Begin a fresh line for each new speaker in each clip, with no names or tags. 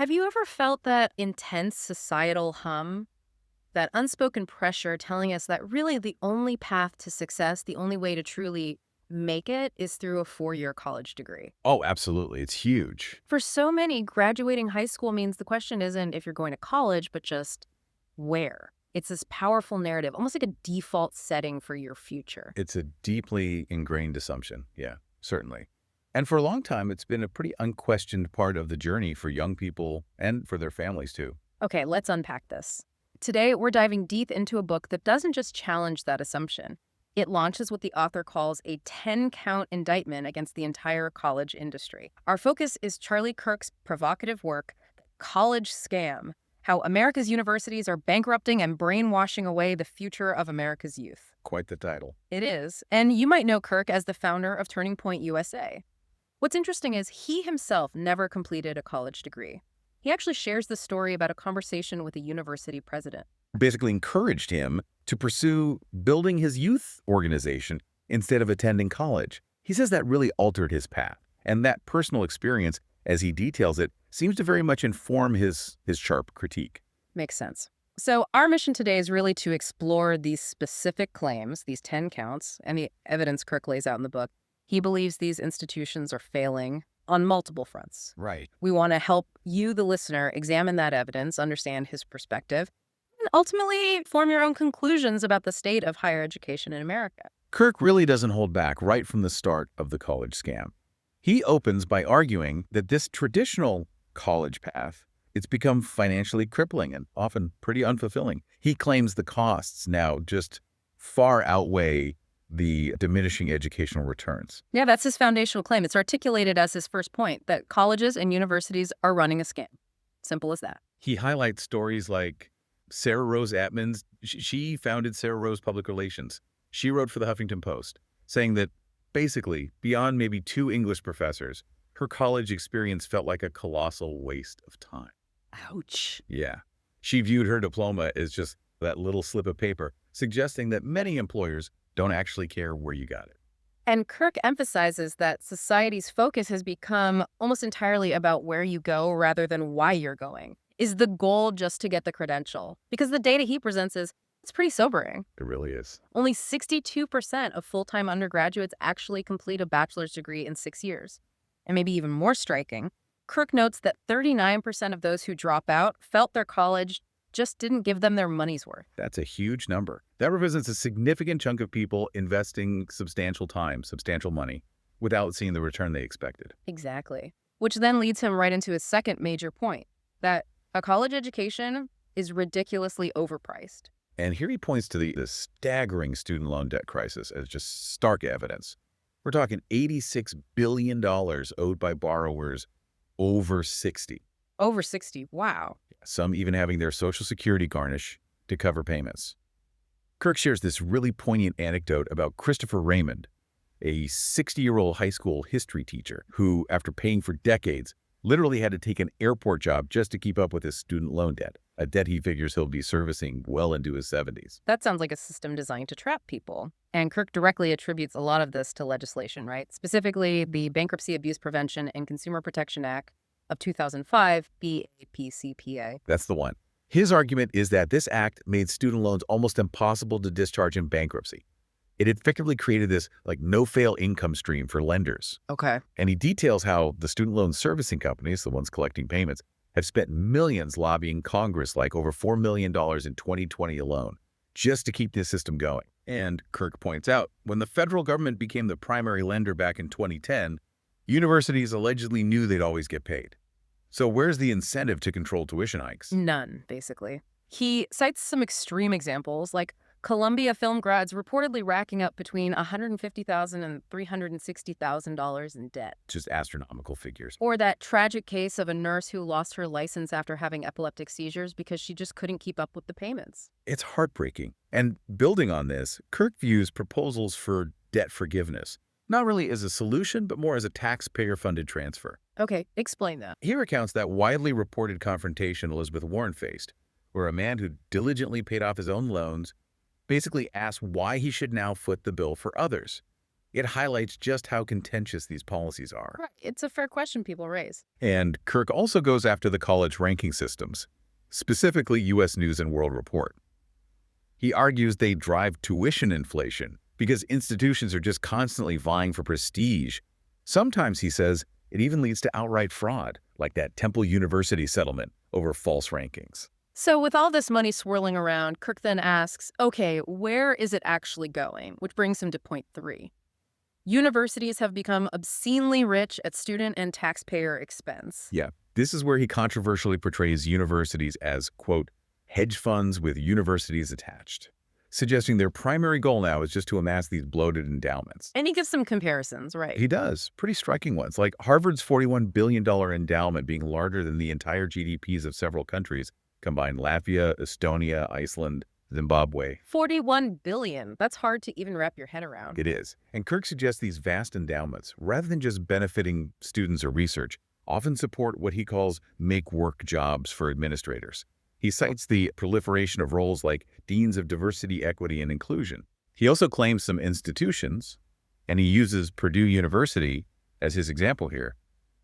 Have you ever felt that intense societal hum, that unspoken pressure telling us that really the only path to success, the only way to truly make it is through a four-year college degree?
Oh, absolutely. It's huge.
For so many, graduating high school means the question isn't if you're going to college, but just where. It's this powerful narrative, almost like a default setting for your future.
It's a deeply ingrained assumption. Yeah, certainly. And for a long time, it's been a pretty unquestioned part of the journey for young people and for their families, too.
Okay, let's unpack this. Today, we're diving deep into a book that doesn't just challenge that assumption. It launches what the author calls a 10-count indictment against the entire college industry. Our focus is Charlie Kirk's provocative work, College Scam: How America's Universities Are Bankrupting and Brainwashing Away the Future of America's Youth.
Quite the title.
It is, and you might know Kirk as the founder of Turning Point USA. What's interesting is he himself never completed a college degree. He actually shares the story about a conversation with a university president.
Basically encouraged him to pursue building his youth organization instead of attending college. He says that really altered his path. And that personal experience, as he details it, seems to very much inform his sharp critique.
Makes sense. So our mission today is really to explore these specific claims, these 10 counts, and the evidence Kirk lays out in the book. He believes these institutions are failing on multiple fronts.
Right.
We want to help you, the listener, examine that evidence, understand his perspective, and ultimately form your own conclusions about the state of higher education in America.
Kirk really doesn't hold back right from the start of the college scam. He opens by arguing that this traditional college path, it's become financially crippling and often pretty unfulfilling. He claims the costs now just far outweigh the diminishing educational returns.
Yeah, that's his foundational claim. It's articulated as his first point, that colleges and universities are running a scam. Simple as that.
He highlights stories like Sarah Rose Atmans. She founded Sarah Rose Public Relations. She wrote for the Huffington Post, saying that basically, beyond maybe two English professors, her college experience felt like a colossal waste of time.
Ouch.
Yeah. She viewed her diploma as just that little slip of paper, suggesting that many employers don't actually care where you got it.
And Kirk emphasizes that society's focus has become almost entirely about where you go rather than why you're going. Is the goal just to get the credential? Because the data he presents it's pretty sobering.
It really is.
Only 62% of full-time undergraduates actually complete a bachelor's degree in 6 years. And maybe even more striking, Kirk notes that 39% of those who drop out felt their college just didn't give them their money's worth.
That's a huge number. That represents a significant chunk of people investing substantial time, substantial money, without seeing the return they expected.
Exactly. Which then leads him right into his second major point, that a college education is ridiculously overpriced.
And here he points to the staggering student loan debt crisis as just stark evidence. We're talking $86 billion owed by borrowers over 60.
Over 60, wow.
Some even having their Social Security garnish to cover payments. Kirk shares this really poignant anecdote about Christopher Raymond, a 60-year-old high school history teacher who, after paying for decades, literally had to take an airport job just to keep up with his student loan debt, a debt he figures he'll be servicing well into his 70s.
That sounds like a system designed to trap people. And Kirk directly attributes a lot of this to legislation, right? Specifically, the Bankruptcy Abuse Prevention and Consumer Protection Act of 2005, BAPCPA.
That's the one. His argument is that this act made student loans almost impossible to discharge in bankruptcy. It effectively created this no-fail income stream for lenders.
Okay.
And he details how the student loan servicing companies, the ones collecting payments, have spent millions lobbying Congress, like over $4 million in 2020 alone, just to keep this system going. And Kirk points out, when the federal government became the primary lender back in 2010, universities allegedly knew they'd always get paid. So where's the incentive to control tuition hikes?
None, basically. He cites some extreme examples, like Columbia film grads reportedly racking up between $150,000 and $360,000 in debt.
Just astronomical figures.
Or that tragic case of a nurse who lost her license after having epileptic seizures because she just couldn't keep up with the payments.
It's heartbreaking. And building on this, Kirk views proposals for debt forgiveness not really as a solution, but more as a taxpayer-funded transfer.
Okay, explain that.
He recounts that widely reported confrontation Elizabeth Warren faced, where a man who diligently paid off his own loans basically asked why he should now foot the bill for others. It highlights just how contentious these policies are.
Right. It's a fair question people raise.
And Kirk also goes after the college ranking systems, specifically U.S. News and World Report. He argues they drive tuition inflation because institutions are just constantly vying for prestige. Sometimes, he says, it even leads to outright fraud, like that Temple University settlement over false rankings.
So with all this money swirling around, Kirk then asks, okay, where is it actually going? Which brings him to point 3. Universities have become obscenely rich at student and taxpayer expense.
Yeah, this is where he controversially portrays universities as, quote, hedge funds with universities attached, suggesting their primary goal now is just to amass these bloated endowments.
And he gives some comparisons, right?
He does, pretty striking ones, like Harvard's $41 billion endowment being larger than the entire GDPs of several countries, combined Latvia, Estonia, Iceland, Zimbabwe.
41 billion. That's hard to even wrap your head around.
It is. And Kirk suggests these vast endowments, rather than just benefiting students or research, often support what he calls make-work jobs for administrators. He cites the proliferation of roles like deans of diversity, equity, and inclusion. He also claims some institutions, and he uses Purdue University as his example here,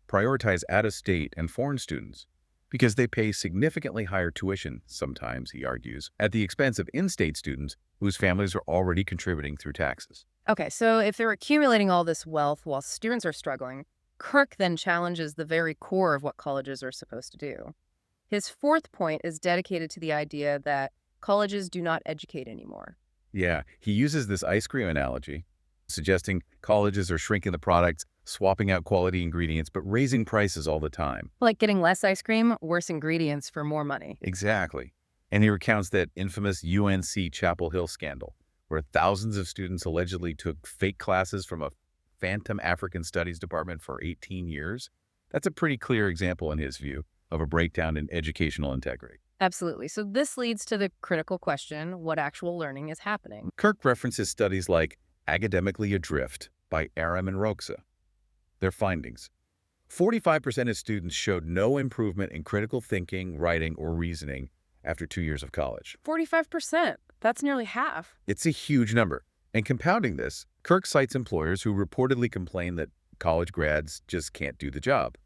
prioritize out-of-state and foreign students because they pay significantly higher tuition, sometimes, he argues, at the expense of in-state students whose families are already contributing through taxes.
Okay, so if they're accumulating all this wealth while students are struggling, Kirk then challenges the very core of what colleges are supposed to do. His 4th point is dedicated to the idea that colleges do not educate anymore.
Yeah, he uses this ice cream analogy, suggesting colleges are shrinking the products, swapping out quality ingredients, but raising prices all the time.
Like getting less ice cream, worse ingredients for more money.
Exactly. And he recounts that infamous UNC Chapel Hill scandal, where thousands of students allegedly took fake classes from a phantom African studies department for 18 years. That's a pretty clear example, in his view, of a breakdown in educational integrity.
Absolutely. So this leads to the critical question, what actual learning is happening?
Kirk references studies like Academically Adrift by Aram and Roxa. Their findings: 45% of students showed no improvement in critical thinking, writing, or reasoning after 2 years of college.
45%. That's nearly half.
It's a huge number. And compounding this, Kirk cites employers who reportedly complain that college grads just can't do the job.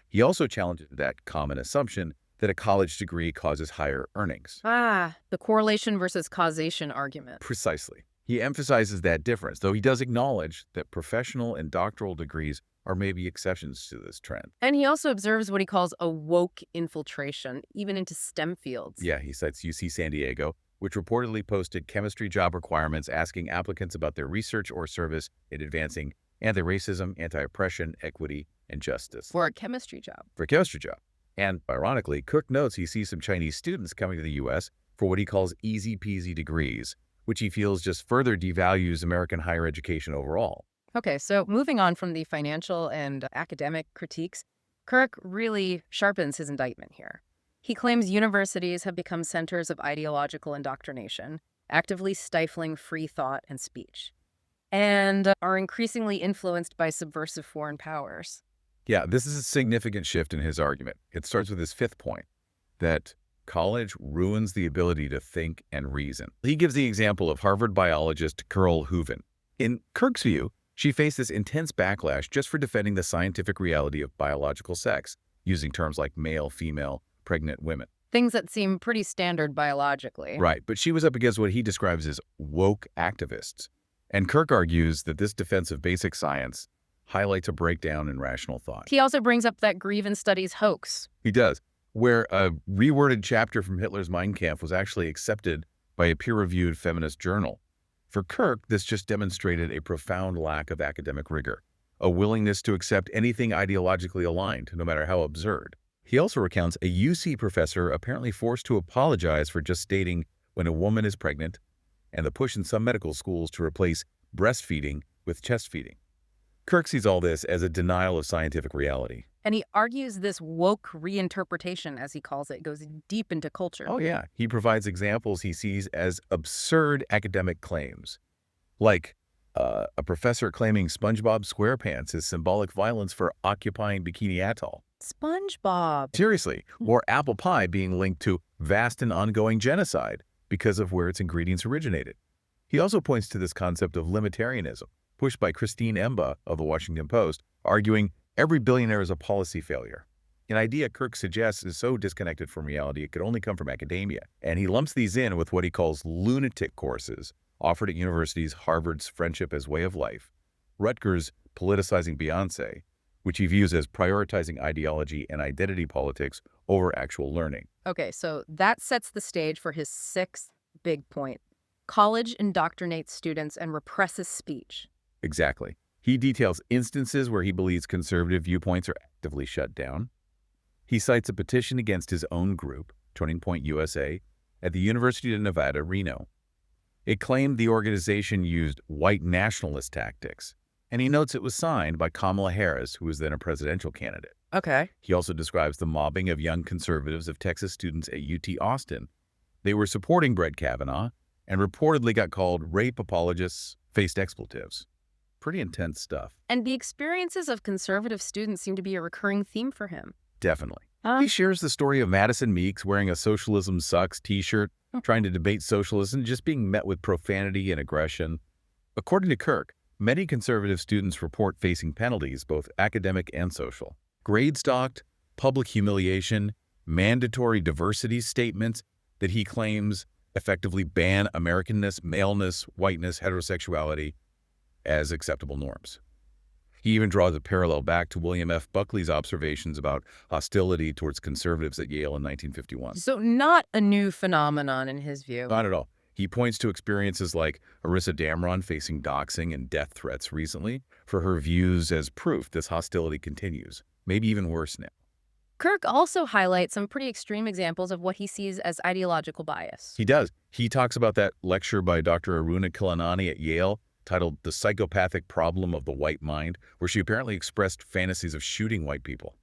He also challenges that common assumption that a college degree causes higher earnings.
The correlation versus causation argument.
Precisely. He emphasizes that difference, though he does acknowledge that professional and doctoral degrees are maybe exceptions to this trend.
And he also observes what he calls a woke infiltration, even into STEM fields.
Yeah, he cites UC San Diego, which reportedly posted chemistry job requirements asking applicants about their research or service in advancing anti-racism, anti-oppression, equity, and justice.
For a chemistry job.
For a chemistry job. And ironically, Kirk notes he sees some Chinese students coming to the U.S. for what he calls easy-peasy degrees, which he feels just further devalues American higher education overall.
Okay, so moving on from the financial and academic critiques, Kirk really sharpens his indictment here. He claims universities have become centers of ideological indoctrination, actively stifling free thought and speech, and are increasingly influenced by subversive foreign powers.
Yeah, this is a significant shift in his argument. It starts with his 5th point, that college ruins the ability to think and reason. He gives the example of Harvard biologist Carol Hooven. In Kirk's view, she faced this intense backlash just for defending the scientific reality of biological sex, using terms like male, female, pregnant women.
Things that seem pretty standard biologically.
Right, but she was up against what he describes as woke activists. And Kirk argues that this defense of basic science highlights a breakdown in rational thought.
He also brings up that grievance studies hoax.
He does, where a reworded chapter from Hitler's Mein Kampf was actually accepted by a peer-reviewed feminist journal. For Kirk, this just demonstrated a profound lack of academic rigor, a willingness to accept anything ideologically aligned, no matter how absurd. He also recounts a UC professor apparently forced to apologize for just stating when a woman is pregnant, and the push in some medical schools to replace breastfeeding with chest feeding. Kirk sees all this as a denial of scientific reality.
And he argues this woke reinterpretation, as he calls it, goes deep into culture.
Oh yeah, he provides examples he sees as absurd academic claims, like a professor claiming SpongeBob SquarePants is symbolic violence for occupying Bikini Atoll.
SpongeBob.
Seriously, or apple pie being linked to vast and ongoing genocide because of where its ingredients originated. He also points to this concept of limitarianism, pushed by Christine Emba of the Washington Post, arguing every billionaire is a policy failure. An idea Kirk suggests is so disconnected from reality it could only come from academia, and he lumps these in with what he calls lunatic courses offered at universities, Harvard's Friendship as Way of Life, Rutgers' Politicizing Beyonce, which he views as prioritizing ideology and identity politics over actual learning.
Okay, so that sets the stage for his sixth big point. College indoctrinates students and represses speech.
Exactly. He details instances where he believes conservative viewpoints are actively shut down. He cites a petition against his own group, Turning Point USA, at the University of Nevada, Reno. It claimed the organization used white nationalist tactics, and he notes it was signed by Kamala Harris, who was then a presidential candidate.
Okay.
He also describes the mobbing of young conservatives of Texas students at UT Austin. They were supporting Brett Kavanaugh and reportedly got called rape apologists, faced expletives. Pretty intense stuff.
And the experiences of conservative students seem to be a recurring theme for him.
Definitely. He shares the story of Madison Meeks wearing a Socialism Sucks t-shirt, trying to debate socialism, just being met with profanity and aggression. According to Kirk, many conservative students report facing penalties, both academic and social. Grades docked, public humiliation, mandatory diversity statements that he claims effectively ban Americanness, maleness, whiteness, heterosexuality as acceptable norms. He even draws a parallel back to William F. Buckley's observations about hostility towards conservatives at Yale in 1951.
So not a new phenomenon in his view.
Not at all. He points to experiences like Arissa Damron facing doxing and death threats recently for her views as proof this hostility continues, maybe even worse now.
Kirk also highlights some pretty extreme examples of what he sees as ideological bias.
He does. He talks about that lecture by Dr. Aruna Kilanani at Yale titled The Psychopathic Problem of the White Mind, where she apparently expressed fantasies of shooting white people.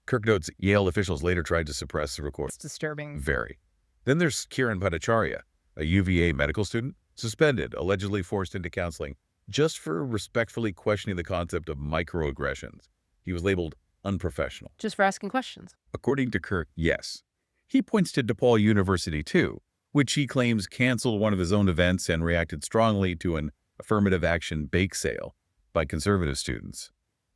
Kirk notes Yale officials later tried to suppress the recording.
It's disturbing.
Very. Then there's Kiran Bhattacharya, a UVA medical student, suspended, allegedly forced into counseling, just for respectfully questioning the concept of microaggressions. He was labeled unprofessional.
Just for asking questions.
According to Kirk, yes. He points to DePaul University, too, which he claims canceled one of his own events and reacted strongly to an affirmative action bake sale by conservative students.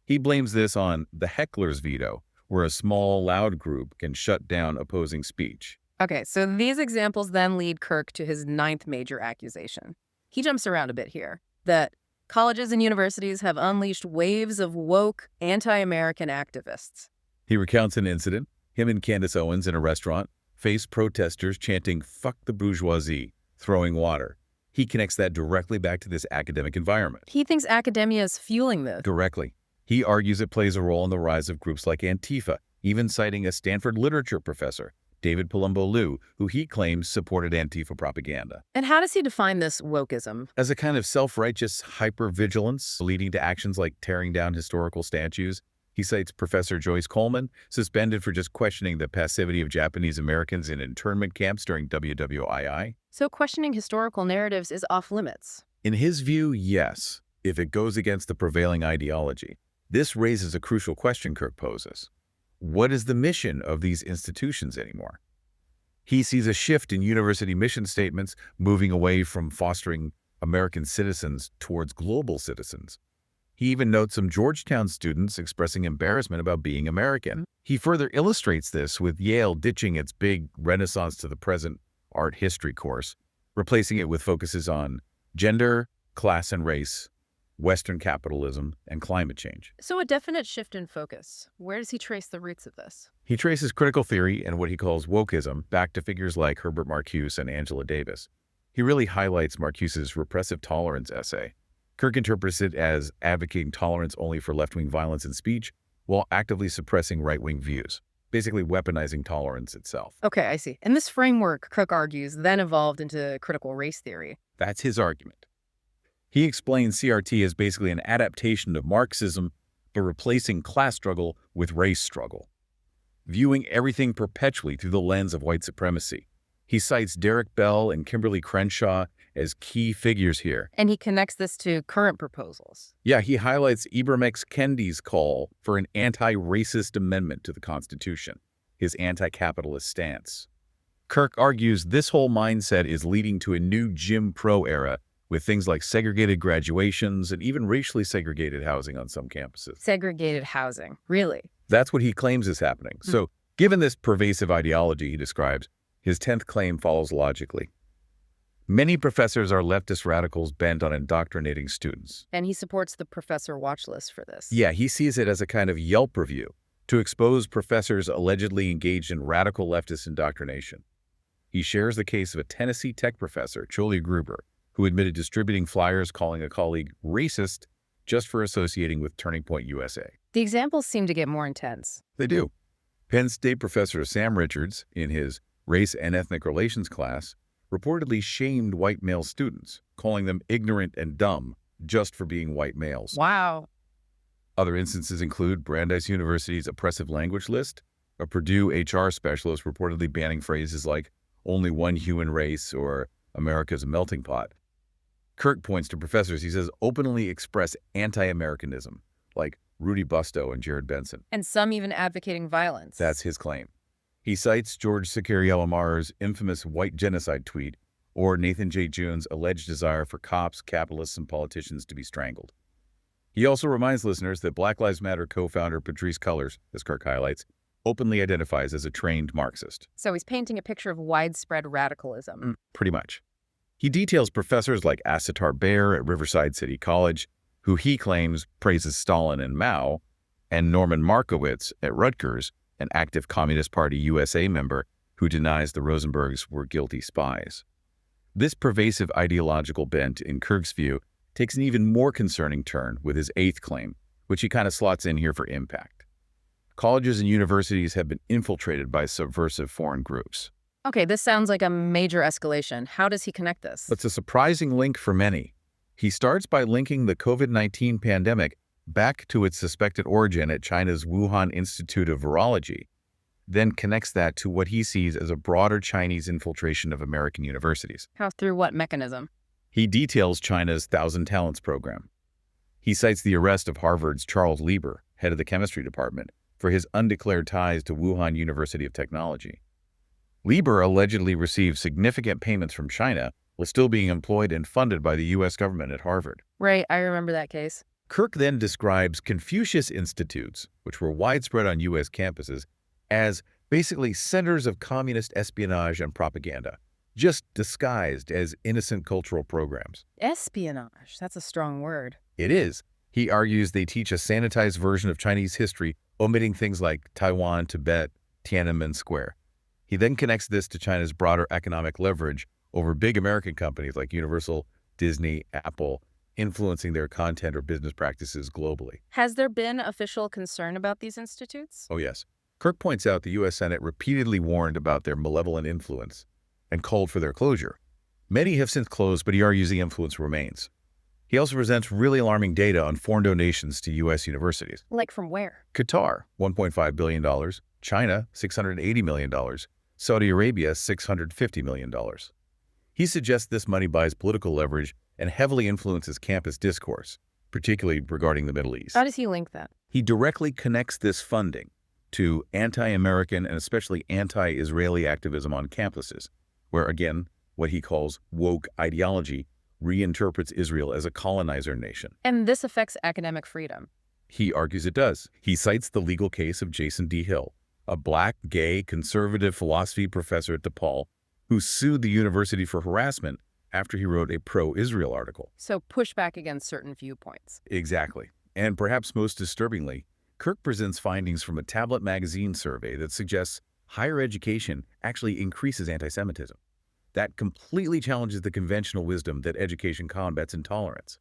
He blames this on the heckler's veto, where a small, loud group can shut down opposing speech.
Okay, so these examples then lead Kirk to his ninth major accusation. He jumps around a bit here, that colleges and universities have unleashed waves of woke, anti-American activists.
He recounts an incident. Him and Candace Owens in a restaurant faced protesters chanting, "Fuck the bourgeoisie," throwing water. He connects that directly back to this academic environment.
He thinks academia is fueling this.
Directly. He argues it plays a role in the rise of groups like Antifa, even citing a Stanford literature professor, David Palumbo Liu, who he claims supported Antifa propaganda.
And how does he define this wokeism?
As a kind of self-righteous hypervigilance leading to actions like tearing down historical statues. He cites Professor Joyce Coleman, suspended for just questioning the passivity of Japanese Americans in internment camps during WWII.
So questioning historical narratives is off limits.
In his view, yes, if it goes against the prevailing ideology. This raises a crucial question Kirk poses. What is the mission of these institutions anymore? He sees a shift in university mission statements moving away from fostering American citizens towards global citizens. He even notes some Georgetown students expressing embarrassment about being American. He further illustrates this with Yale ditching its big Renaissance to the present art history course, replacing it with focuses on gender, class and race, Western capitalism, and climate change.
So a definite shift in focus. Where does he trace the roots of this?
He traces critical theory and what he calls wokeism back to figures like Herbert Marcuse and Angela Davis. He really highlights Marcuse's repressive tolerance essay. Kirk interprets it as advocating tolerance only for left-wing violence and speech while actively suppressing right-wing views, basically weaponizing tolerance itself.
Okay, I see. And this framework, Kirk argues, then evolved into critical race theory.
That's his argument. He explains CRT as basically an adaptation of Marxism, but replacing class struggle with race struggle, viewing everything perpetually through the lens of white supremacy. He cites Derek Bell and Kimberly Crenshaw as key figures here.
And he connects this to current proposals.
Yeah, he highlights Ibram X. Kendi's call for an anti-racist amendment to the Constitution, his anti-capitalist stance. Kirk argues this whole mindset is leading to a new Jim Crow era with things like segregated graduations and even racially segregated housing on some campuses.
Segregated housing. Really?
That's what he claims is happening. So, given this pervasive ideology he describes, his 10th claim follows logically. Many professors are leftist radicals bent on indoctrinating students.
And he supports the professor watch list for this.
Yeah, he sees it as a kind of Yelp review to expose professors allegedly engaged in radical leftist indoctrination. He shares the case of a Tennessee Tech professor, Charlie Gruber, who admitted distributing flyers calling a colleague racist just for associating with Turning Point USA.
The examples seem to get more intense.
They do. Penn State professor Sam Richards, in his Race and Ethnic Relations class, reportedly shamed white male students, calling them ignorant and dumb just for being white males.
Wow.
Other instances include Brandeis University's oppressive language list, a Purdue HR specialist reportedly banning phrases like only one human race or America's a melting pot. Kirk points to professors he says openly express anti-Americanism, like Rudy Busto and Jared Benson.
And some even advocating violence.
That's his claim. He cites George Sakarielamar's infamous white genocide tweet or Nathan J. June's alleged desire for cops, capitalists, and politicians to be strangled. He also reminds listeners that Black Lives Matter co-founder Patrisse Cullors, as Kirk highlights, openly identifies as a trained Marxist.
So he's painting a picture of widespread radicalism.
Pretty much. He details professors like Asatar Bear at Riverside City College, who he claims praises Stalin and Mao, and Norman Markowitz at Rutgers, an active Communist Party USA member who denies the Rosenbergs were guilty spies. This pervasive ideological bent, in Kirk's view, takes an even more concerning turn with his 8th claim, which he kind of slots in here for impact. Colleges and universities have been infiltrated by subversive foreign groups.
Okay, this sounds like a major escalation. How does he connect this?
It's a surprising link for many. He starts by linking the COVID-19 pandemic back to its suspected origin at China's Wuhan Institute of Virology, then connects that to what he sees as a broader Chinese infiltration of American universities.
How, through what mechanism?
He details China's Thousand Talents program. He cites the arrest of Harvard's Charles Lieber, head of the chemistry department, for his undeclared ties to Wuhan University of Technology. Lieber allegedly received significant payments from China while still being employed and funded by the U.S. government at Harvard.
Right, I remember that case.
Kirk then describes Confucius Institutes, which were widespread on U.S. campuses, as basically centers of communist espionage and propaganda, just disguised as innocent cultural programs.
Espionage, that's a strong word.
It is. He argues they teach a sanitized version of Chinese history, omitting things like Taiwan, Tibet, Tiananmen Square. He then connects this to China's broader economic leverage over big American companies like Universal, Disney, Apple, influencing their content or business practices globally.
Has there been official concern about these institutes?
Oh, yes. Kirk points out the U.S. Senate repeatedly warned about their malevolent influence and called for their closure. Many have since closed, but he argues the influence remains. He also presents really alarming data on foreign donations to U.S. universities.
Like from where?
Qatar, $1.5 billion. China, $680 million. Saudi Arabia, $650 million. He suggests this money buys political leverage and heavily influences campus discourse, particularly regarding the Middle East.
How does he link that?
He directly connects this funding to anti-American and especially anti-Israeli activism on campuses, where, again, what he calls woke ideology reinterprets Israel as a colonizer nation.
And this affects academic freedom.
He argues it does. He cites the legal case of Jason D. Hill, a black, gay, conservative philosophy professor at DePaul who sued the university for harassment after he wrote a pro-Israel article.
So pushback against certain viewpoints.
Exactly. And perhaps most disturbingly, Kirk presents findings from a Tablet magazine survey that suggests higher education actually increases anti-Semitism. That completely challenges the conventional wisdom that education combats intolerance.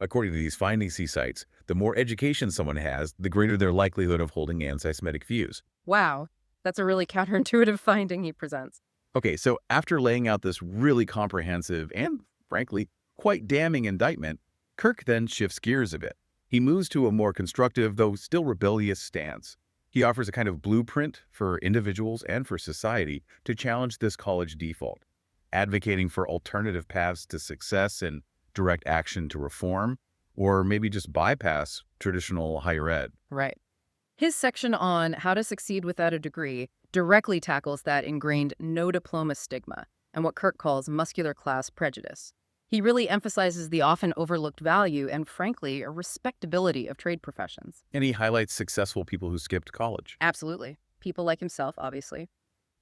According to these findings he cites, the more education someone has, the greater their likelihood of holding anti-Semitic views.
Wow, that's a really counterintuitive finding he presents.
Okay, so after laying out this really comprehensive and, frankly, quite damning indictment, Kirk then shifts gears a bit. He moves to a more constructive, though still rebellious stance. He offers a kind of blueprint for individuals and for society to challenge this college default, advocating for alternative paths to success and direct action to reform, or maybe just bypass traditional higher ed.
Right. His section on how to succeed without a degree directly tackles that ingrained no diploma stigma and what Kirk calls muscular class prejudice. He really emphasizes the often overlooked value and, frankly, a respectability of trade professions.
And he highlights successful people who skipped college.
Absolutely. People like himself, obviously.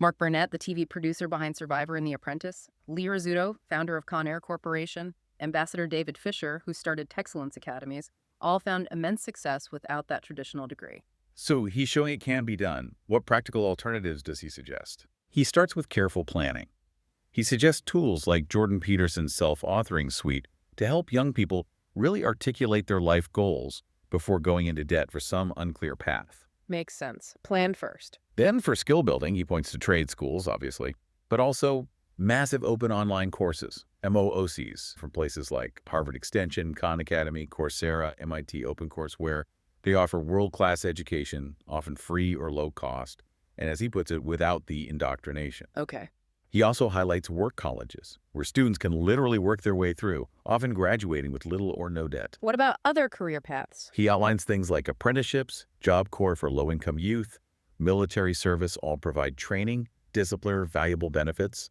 Mark Burnett, the TV producer behind Survivor and The Apprentice, Lee Rizzuto, founder of Conair Corporation, Ambassador David Fisher, who started Texcellence Academies, all found immense success without that traditional degree.
So he's showing it can be done. What practical alternatives does he suggest? He starts with careful planning. He suggests tools like Jordan Peterson's self-authoring suite to help young people really articulate their life goals before going into debt for some unclear path.
Makes sense. Plan first.
Then for skill building, he points to trade schools, obviously, but also massive open online courses, MOOCs, from places like Harvard Extension, Khan Academy, Coursera, MIT OpenCourseWare. They offer world-class education, often free or low cost, and as he puts it, without the indoctrination.
Okay.
He also highlights work colleges, where students can literally work their way through, often graduating with little or no debt.
What about other career paths?
He outlines things like apprenticeships, Job Corps for low-income youth, military service all provide training, discipline, valuable benefits.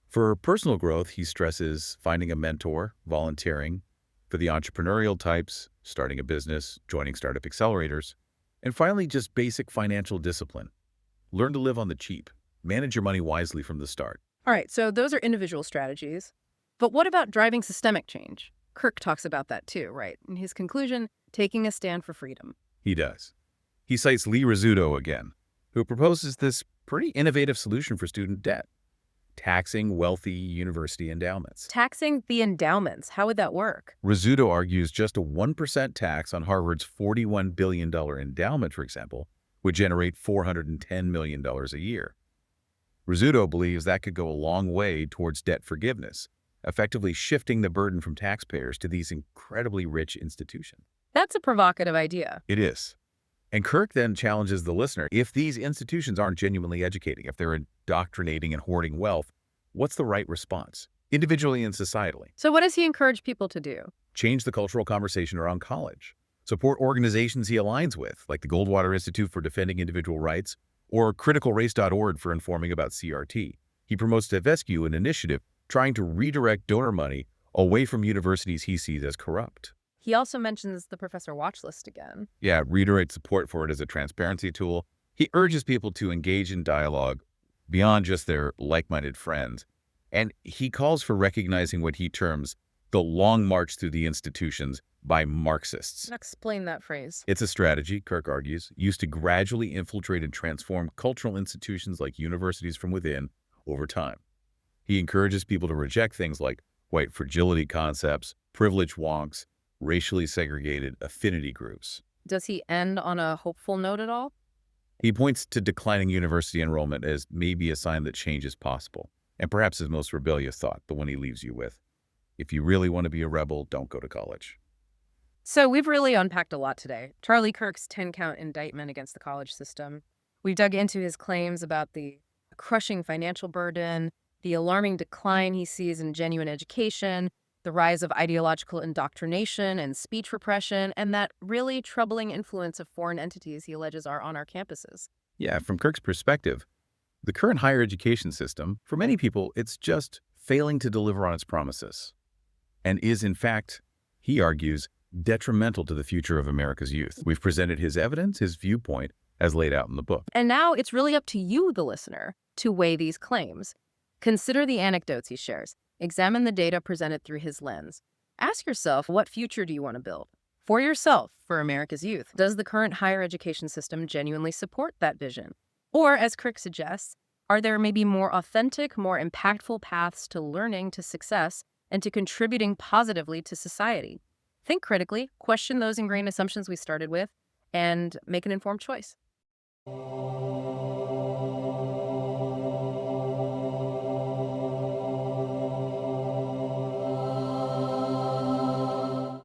For personal growth, he stresses finding a mentor, volunteering. For the entrepreneurial types, starting a business, joining startup accelerators. And finally, just basic financial discipline. Learn to live on the cheap. Manage your money wisely from the start.
All right, so those are individual strategies. But what about driving systemic change? Kirk talks about that too, right? In his conclusion, taking a stand for freedom.
He does. He cites Lee Rizzuto again, who proposes this pretty innovative solution for student debt: taxing wealthy university endowments.
Taxing the endowments, how would that work?
Rizzuto argues just a 1% tax on Harvard's $41 billion endowment, for example, would generate $410 million a year. Rizzuto believes that could go a long way towards debt forgiveness, effectively shifting the burden from taxpayers to these incredibly rich institutions.
That's a provocative idea.
It is. And Kirk then challenges the listener, if these institutions aren't genuinely educating, if they're indoctrinating and hoarding wealth, what's the right response, individually and societally?
So what does he encourage people to do?
Change the cultural conversation around college. Support organizations he aligns with, like the Goldwater Institute for Defending Individual Rights or criticalrace.org for informing about CRT. He promotes Divescu, an initiative trying to redirect donor money away from universities he sees as corrupt.
He also mentions the professor watch list again.
Yeah, reiterate support for it as a transparency tool. He urges people to engage in dialogue beyond just their like-minded friends. And he calls for recognizing what he terms the long march through the institutions by Marxists.
Explain that phrase.
It's a strategy, Kirk argues, used to gradually infiltrate and transform cultural institutions like universities from within over time. He encourages people to reject things like white fragility concepts, privilege wonks, racially segregated affinity groups.
Does he end on a hopeful note at all?
He points to declining university enrollment as maybe a sign that change is possible, and perhaps his most rebellious thought, the one he leaves you with: if you really want to be a rebel, don't go to college.
So we've really unpacked a lot today. Charlie Kirk's 10-count indictment against the college system. We've dug into his claims about the crushing financial burden, the alarming decline he sees in genuine education, the rise of ideological indoctrination and speech repression, and that really troubling influence of foreign entities he alleges are on our campuses.
Yeah, from Kirk's perspective, the current higher education system, for many people, it's just failing to deliver on its promises, and is, in fact, he argues, detrimental to the future of America's youth. We've presented his evidence, his viewpoint, as laid out in the book.
And now it's really up to you, the listener, to weigh these claims. Consider the anecdotes he shares. Examine the data presented through his lens. Ask yourself, what future do you want to build? For yourself, for America's youth. Does the current higher education system genuinely support that vision? Or, as Kirk suggests, are there maybe more authentic, more impactful paths to learning, to success, and to contributing positively to society? Think critically, question those ingrained assumptions we started with, and make an informed choice.